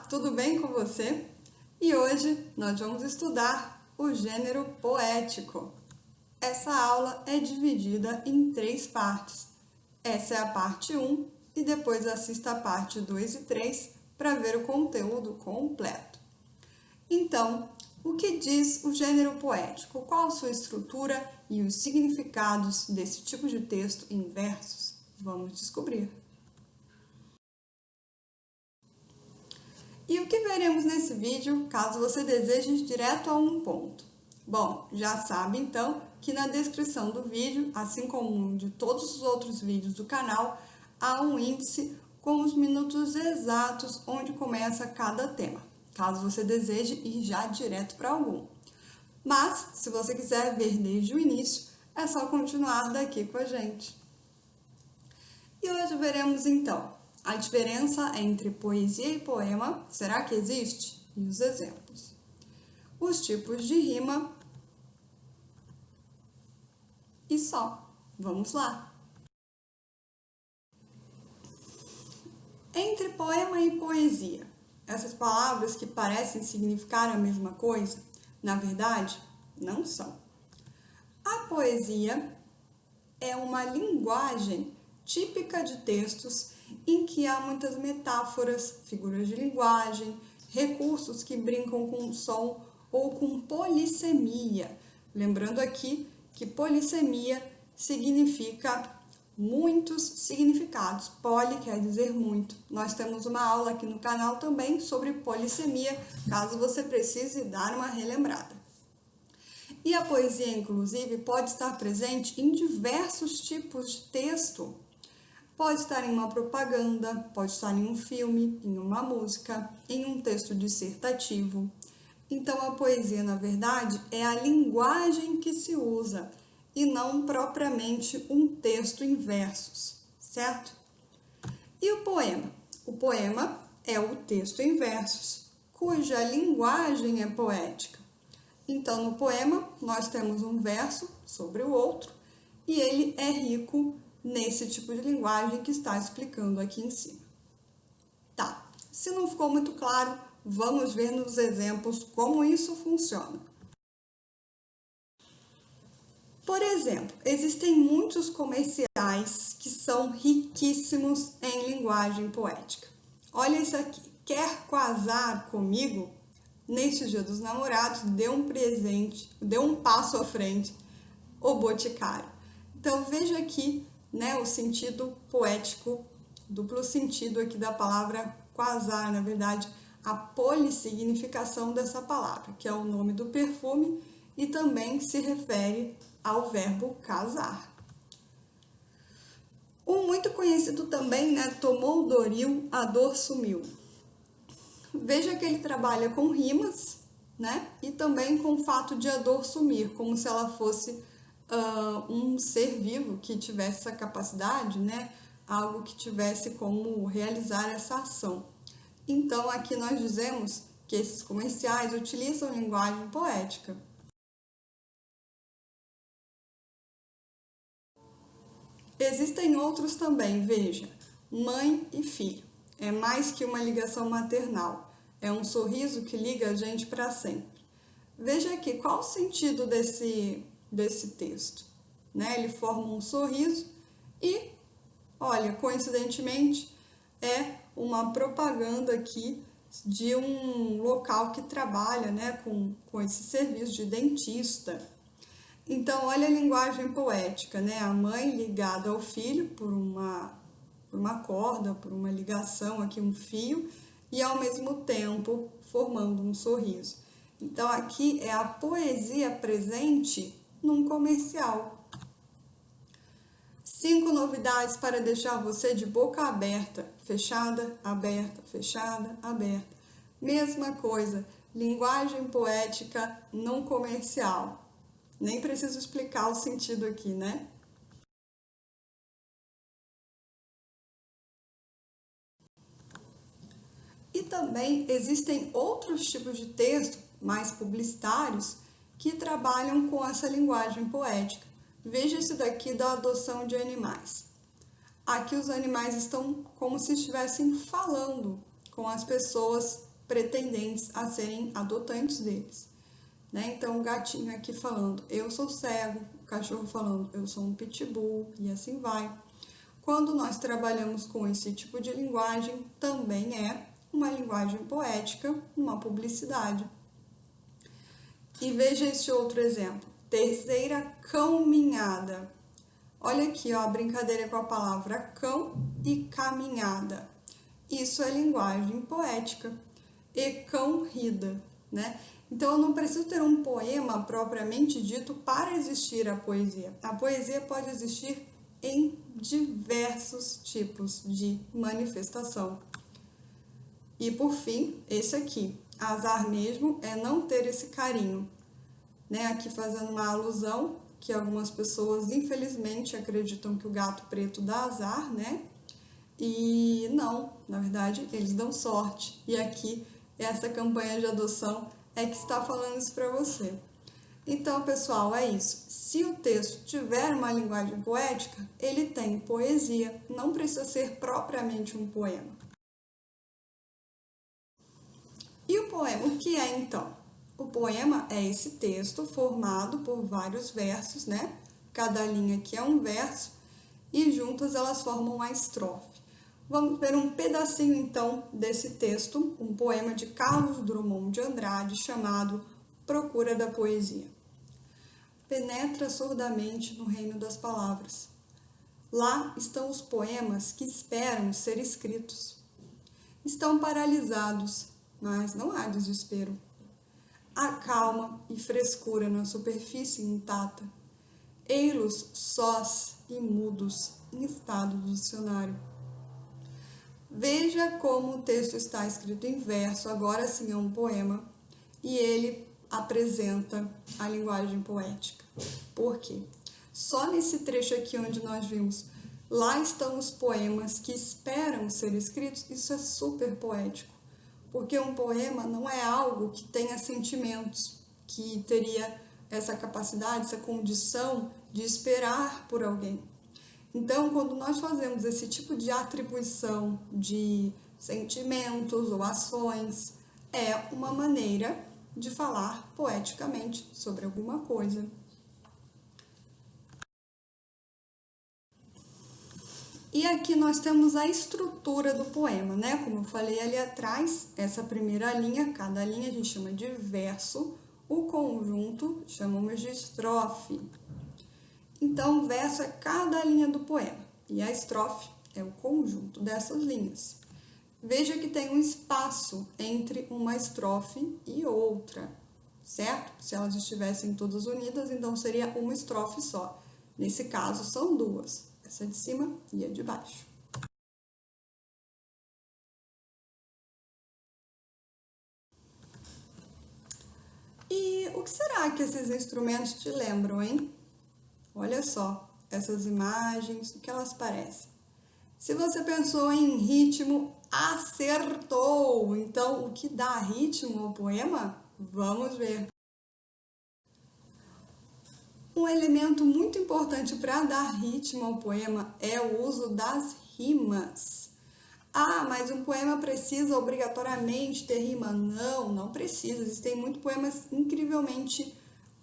tudo bem com você? E hoje nós vamos estudar o gênero poético. Essa aula é dividida em 3 partes. Essa é a parte 1 e depois assista a parte 2 e 3 para ver o conteúdo completo. Então, o que diz o gênero poético? Qual a sua estrutura e os significados desse tipo de texto em versos? Vamos descobrir. E o que veremos nesse vídeo, caso você deseje ir direto a um ponto? Bom, já sabe então que na descrição do vídeo, assim como de todos os outros vídeos do canal, há um índice com os minutos exatos onde começa cada tema, caso você deseje ir já direto para algum. Mas, se você quiser ver desde o início, é só continuar daqui com a gente. E hoje veremos então a diferença entre poesia e poema, será que existe? E os exemplos. Os tipos de rima e só. Vamos lá! Entre poema e poesia, essas palavras que parecem significar a mesma coisa, na verdade, não são. A poesia é uma linguagem típica de textos em que há muitas metáforas, figuras de linguagem, recursos que brincam com o som ou com polissemia. Lembrando aqui que polissemia significa muitos significados. Poli quer dizer muito. Nós temos uma aula aqui no canal também sobre polissemia, caso você precise dar uma relembrada. E a poesia, inclusive, pode estar presente em diversos tipos de texto. Pode estar em uma propaganda, pode estar em um filme, em uma música, em um texto dissertativo. Então, a poesia, na verdade, é a linguagem que se usa e não propriamente um texto em versos, certo? E o poema? O poema é o texto em versos, cuja linguagem é poética. Então, no poema, nós temos um verso sobre o outro e ele é rico nesse tipo de linguagem que está explicando aqui em cima. Tá, se não ficou muito claro, vamos ver nos exemplos como isso funciona. Por exemplo, existem muitos comerciais que são riquíssimos em linguagem poética. Olha isso aqui, quer casar comigo? Neste Dia dos Namorados, dê um presente, dê um passo à frente, o Boticário. Então, veja aqui, o sentido poético, duplo sentido aqui da palavra casar, na verdade, a polissignificação dessa palavra, que é o nome do perfume e também se refere ao verbo casar. Um muito conhecido também, tomou o Doril, a dor sumiu. Veja que ele trabalha com rimas, e também com o fato de a dor sumir, como se ela fosse um ser vivo que tivesse essa capacidade, algo que tivesse como realizar essa ação. Então, aqui nós dizemos que esses comerciais utilizam linguagem poética. Existem outros também, veja, mãe e filho. É mais que uma ligação maternal, é um sorriso que liga a gente para sempre. Veja aqui, qual o sentido desse texto? Ele forma um sorriso e, olha, coincidentemente, é uma propaganda aqui de um local que trabalha com esse serviço de dentista. Então, olha a linguagem poética, a mãe ligada ao filho por uma corda, por uma ligação aqui, um fio, e ao mesmo tempo formando um sorriso. Então, aqui é a poesia presente num comercial. 5 novidades para deixar você de boca aberta, fechada, aberta, fechada, aberta. Mesma coisa, linguagem poética num comercial. Nem preciso explicar o sentido aqui, E também existem outros tipos de texto, mais publicitários, que trabalham com essa linguagem poética. Veja esse daqui da adoção de animais. Aqui os animais estão como se estivessem falando com as pessoas pretendentes a serem adotantes deles, né? Então, o gatinho aqui falando, eu sou cego, o cachorro falando, eu sou um pitbull, e assim vai. Quando nós trabalhamos com esse tipo de linguagem, também é uma linguagem poética, uma publicidade. E veja esse outro exemplo, terceira caminhada. Olha aqui, ó, a brincadeira com a palavra cão e caminhada. Isso é linguagem poética. E cão rida, né? Então, eu não preciso ter um poema propriamente dito para existir a poesia. A poesia pode existir em diversos tipos de manifestação. E, por fim, esse aqui. Azar mesmo é não ter esse carinho, né? Aqui fazendo uma alusão que algumas pessoas, infelizmente, acreditam que o gato preto dá azar, né? E não, na verdade, eles dão sorte. E aqui, essa campanha de adoção é que está falando isso para você. Então, pessoal, é isso. Se o texto tiver uma linguagem poética, ele tem poesia, não precisa ser propriamente um poema. E o poema, o que é então? O poema é esse texto formado por vários versos, né? Cada linha aqui é um verso e juntas elas formam uma estrofe. Vamos ver um pedacinho então desse texto, um poema de Carlos Drummond de Andrade chamado Procura da Poesia. Penetra surdamente no reino das palavras. Lá estão os poemas que esperam ser escritos. Estão paralisados, mas não há desespero. Há calma e frescura na superfície intacta. Ei-los sós e mudos em estado do dicionário. Veja como o texto está escrito em verso, agora sim é um poema, e ele apresenta a linguagem poética. Por quê? Só nesse trecho aqui onde nós vimos, lá estão os poemas que esperam ser escritos, isso é super poético. Porque um poema não é algo que tenha sentimentos, que teria essa capacidade, essa condição de esperar por alguém. Então, quando nós fazemos esse tipo de atribuição de sentimentos ou ações, é uma maneira de falar poeticamente sobre alguma coisa. E aqui nós temos a estrutura do poema, né? Como eu falei ali atrás, essa primeira linha, cada linha a gente chama de verso, o conjunto chamamos de estrofe. Então, o verso é cada linha do poema e a estrofe é o conjunto dessas linhas. Veja que tem um espaço entre uma estrofe e outra, certo? Se elas estivessem todas unidas, então seria uma estrofe só. Nesse caso, são duas, essa de cima e a de baixo. E o que será que esses instrumentos te lembram, hein? Olha só, essas imagens, o que elas parecem. Se você pensou em ritmo, acertou! Então, o que dá ritmo ao poema? Vamos ver. Um elemento muito importante para dar ritmo ao poema é o uso das rimas. Ah, mas um poema precisa obrigatoriamente ter rima? Não, não precisa. Existem muitos poemas incrivelmente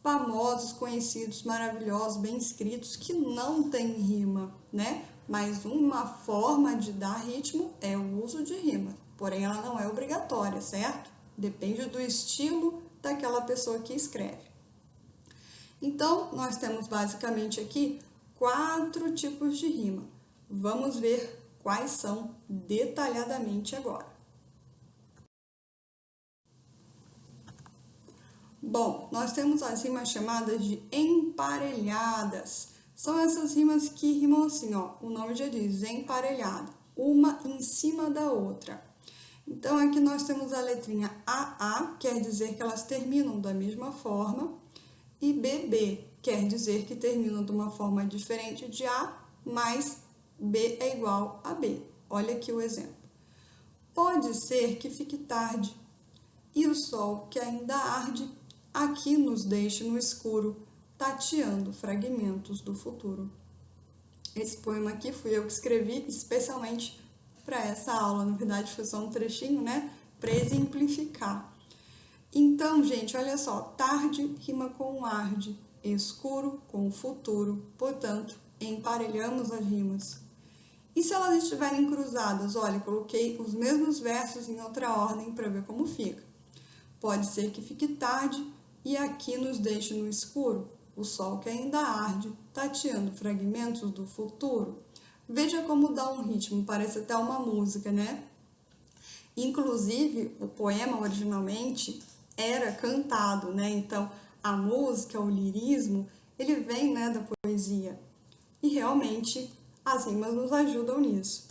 famosos, conhecidos, maravilhosos, bem escritos, que não têm rima, né? Mas uma forma de dar ritmo é o uso de rima. Porém, ela não é obrigatória, certo? Depende do estilo daquela pessoa que escreve. Então, nós temos basicamente aqui 4 tipos de rima. Vamos ver quais são detalhadamente agora. Bom, nós temos as rimas chamadas de emparelhadas. São essas rimas que rimam assim, ó, o nome já diz, emparelhada, uma em cima da outra. Então, aqui nós temos a letrinha AA, quer dizer que elas terminam da mesma forma, e BB, quer dizer que terminam de uma forma diferente de A, mas B é igual a B. Olha aqui o exemplo. Pode ser que fique tarde, e o sol que ainda arde, aqui nos deixe no escuro, tateando fragmentos do futuro. Esse poema aqui fui eu que escrevi especialmente para essa aula. Na verdade, foi só um trechinho, né? para exemplificar. Então, gente, olha só, tarde rima com arde, escuro com futuro, portanto, emparelhamos as rimas. E se elas estiverem cruzadas? Olha, coloquei os mesmos versos em outra ordem para ver como fica. Pode ser que fique tarde e aqui nos deixe no escuro o sol que ainda arde, tateando fragmentos do futuro. Veja como dá um ritmo, parece até uma música, né? Inclusive, o poema originalmente era cantado, né? Então, a música, o lirismo, ele vem, né, da poesia. E realmente as rimas nos ajudam nisso.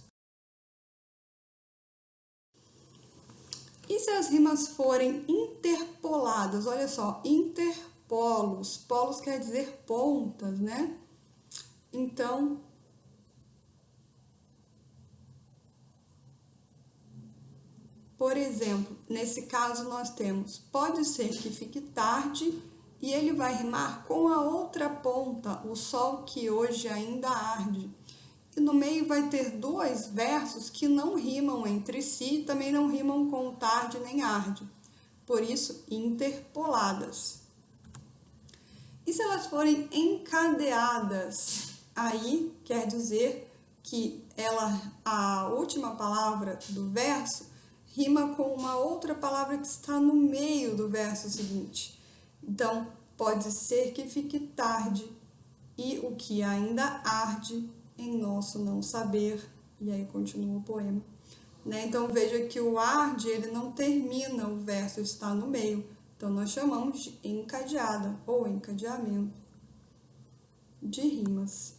E se as rimas forem interpoladas? Olha só, interpolos. Polos quer dizer pontas, né? Então, por exemplo, nesse caso nós temos, pode ser que fique tarde e ele vai rimar com a outra ponta, o sol que hoje ainda arde. E no meio vai ter dois versos que não rimam entre si e também não rimam com tarde nem arde. Por isso, interpoladas. E se elas forem encadeadas? Aí quer dizer que a última palavra do verso rima com uma outra palavra que está no meio do verso seguinte. Então, pode ser que fique tarde e o que ainda arde em nosso não saber. E aí continua o poema. Né? Então, veja que o arde, ele não termina, o verso está no meio. Então, nós chamamos de encadeada ou encadeamento de rimas.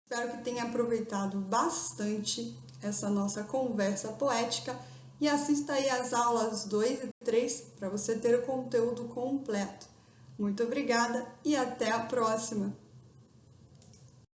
Espero que tenha aproveitado bastante essa nossa conversa poética e assista aí às aulas 2 e 3 para você ter o conteúdo completo. Muito obrigada e até a próxima!